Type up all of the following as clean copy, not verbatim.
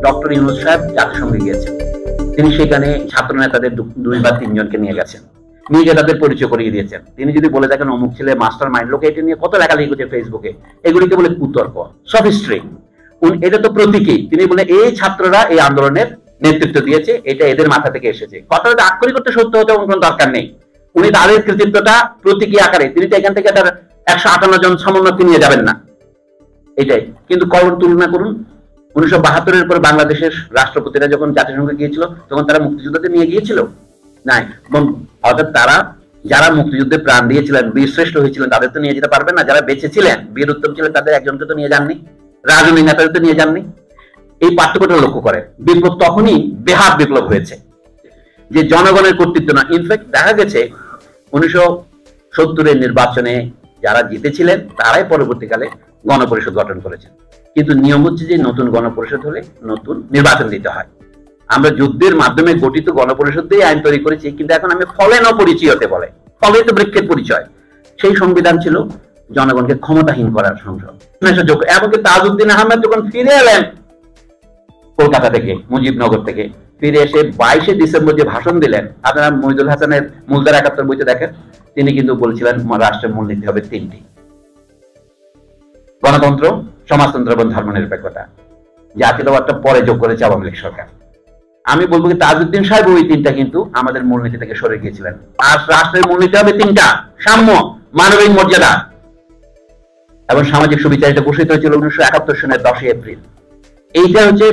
Doctor Yunus সাহেব জাতিসংঘে গিয়েছেন। তিনি সেখানে ছাত্র নেতাদের 2 বা 3 জনকে নিয়ে গেছেন, নিয়ে গিয়ে তাদের পরিচয় করিয়ে দিয়েছেন। তিনি যদি বলে থাকেন অমুক ছেলে মাস্টার মাইন্ড, লোকে এটা নিয়ে কত লেখালেখি করছে ফেসবুকে, এগুলিকে বলে কুতর্ক, সফিস্ট্রি। এটা তো প্রতীকী। তিনি বলে এই ছাত্ররা এই আন্দোলনের নেতৃত্ব দিয়েছে, এটা এদের মাথা থেকে এসেছে। কথাটা আক্ষরিক করতে সত্য হতে কোনো দরকার নেই। উনি তাদের কৃতিত্বটা প্রতীকী আকারে, তিনি তো এখান থেকে তার 158 জন সমন্বয়কে নিয়ে যাবেন না, এটাই। কিন্তু তুলনা করুন 1972-এর পর বাংলাদেশের রাষ্ট্রপতিরা যখন জাতিসংঘে গিয়েছিল তখন তারা মুক্তিযুদ্ধকে নিয়ে গিয়েছিল নাই। অর্থাৎ তারা যারা মুক্তিযুদ্ধে প্রাণ দিয়েছিলেন, বীরশ্রেষ্ঠ হয়েছিলেন, তাদের তো নিয়ে যেতে পারবেন না। যারা বেঁচে ছিলেন, বীর উত্তম ছিলেন, তাদের একজনকে তো নিয়ে যাননি, রাজনৈতিক নেতাদের তো নিয়ে যাননি। এই পার্থক্যটা লক্ষ্য করে। বিপ্লব তখনই বেহাত বিপ্লব হয়েছে যে জনগণের কর্তৃত্ব না। ইনফ্যাক্ট দেখা গেছে 1970-এর নির্বাচনে যারা জিতেছিলেন তারাই পরবর্তীকালে গণপরিষদ গঠন করেছেন। কিন্তু নিয়ম হচ্ছে যে নতুন গণপরিষদ হলে নতুন নির্বাচন দিতে হয়। আমরা যুদ্ধের মাধ্যমে গঠিত গণপরিষদ দিয়ে আইন তৈরি করেছি, কিন্তু এখন আমি ফলে ন পরিচয়তে বলে, ফলে তো বৃক্ষের পরিচয়। সেই সংবিধান ছিল জনগণকে ক্ষমতাহীন করার সংসদ। এমনকি তাজউদ্দিন আহমেদ যখন ফিরে এলেন কলকাতা থেকে, মুজিবনগর থেকে ফিরে এসে 22শে ডিসেম্বর যে ভাষণ দিলেন, আপনারা মহিদুল হাসানের মূলধারা 71 বইতে দেখেন, তিনি কিন্তু বলছিলেন রাষ্ট্রের মূলনীতি হবে 3টি: গণতন্ত্র, সমাজতন্ত্র এবং ধর্মনিরপেক্ষতা। জাতীয়তাবাদটা পরে যোগ করেছে আওয়ামী লীগ সরকার। আমি বলবো কি তাজউদ্দিন সাহেব ওই 3টা কিন্তু আমাদের মূলনীতি থেকে সরে গিয়েছিলেন। আর রাষ্ট্রের মূলনীতি হবে 3টা: সাম্য, মানবিক মর্যাদা এবং সামাজিক সুবিচার। এটা ঘোষিত হয়েছিল 1971 সনের 10 এপ্রিল। এইটা হচ্ছে,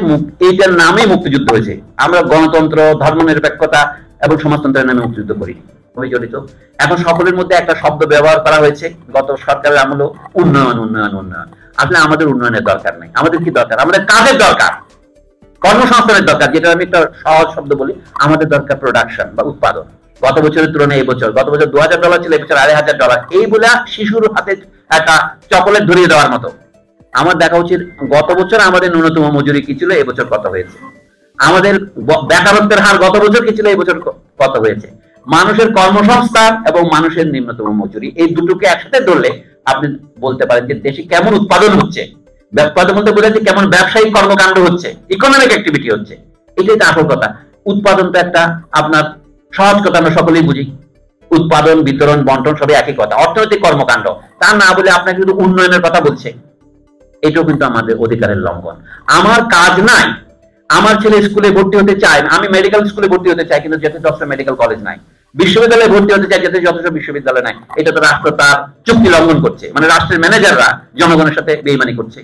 এইটার নামে মুক্তিযুদ্ধ হয়েছে। আমরা গণতন্ত্র, ধর্মনিরপেক্ষতা এবং সমাজতন্ত্রের নামে মুক্তিযুদ্ধ করি জড়িত। এখন সকলের মধ্যে একটা শব্দ ব্যবহার করা হয়েছে গত সরকারের আমলে, উন্নয়ন উন্নয়ন উন্নয়ন। আসলে আমাদের উন্নয়নের দরকার নেই। আমাদের কি দরকার? আমাদের কাজের দরকার, কর্মসংস্থানের দরকার। যেটা আমি একটা সহজ শব্দ বলি, আমাদের দরকার প্রোডাকশন বা উৎপাদন। গত বছরের তুলনায় এই বছর, গত বছর $2000 ছিল, এবছর $2500। এই বলে শিশুর হাতে একটা চকোলেট ধরিয়ে দেওয়ার মতো। আমার দেখা উচিত গত বছর আমাদের ন্যূনতম মজুরি কি ছিল, এবছর কত হয়েছে। আমাদের বেকারত্বের হার গত বছর কি ছিল, এবছর কত হয়েছে। মানুষের কর্মসংস্থান এবং মানুষের নিম্নতম মজুরি, এই দুটোকে একসাথে ধরলে আপনি বলতে পারেন যে দেশে কেমন উৎপাদন হচ্ছে। উৎপাদন বলতে বোঝাচ্ছে কেমন ব্যবসায়িক কর্মকাণ্ড হচ্ছে, ইকোনমিক অ্যাক্টিভিটি হচ্ছে। এটাই তো আসল কথা। উৎপাদন তো একটা আপনার সহজ কথা, আমরা সকলেই বুঝি। উৎপাদন, বিতরণ, বন্টন সবই একই কথা, অর্থনৈতিক কর্মকাণ্ড। তা না বলে আপনাকে কিন্তু উন্নয়নের কথা বলছে। এটাও কিন্তু আমাদের অধিকারের লঙ্ঘন। আমার কাজ নাই, আমার ছেলে স্কুলে ভর্তি হতে চায়, আমি মেডিকেল স্কুলে ভর্তি হতে চাই, কিন্তু যথেষ্ট মেডিকেল কলেজ নাই। বিশ্ববিদ্যালয়ে ভর্তি হতে চাই, যথেষ্ট বিশ্ববিদ্যালয় নাই। এটা তো রাষ্ট্র তার চুক্তি লঙ্ঘন করছে, মানে রাষ্ট্রের ম্যানেজাররা জনগণের সাথে বেইমানি করছে।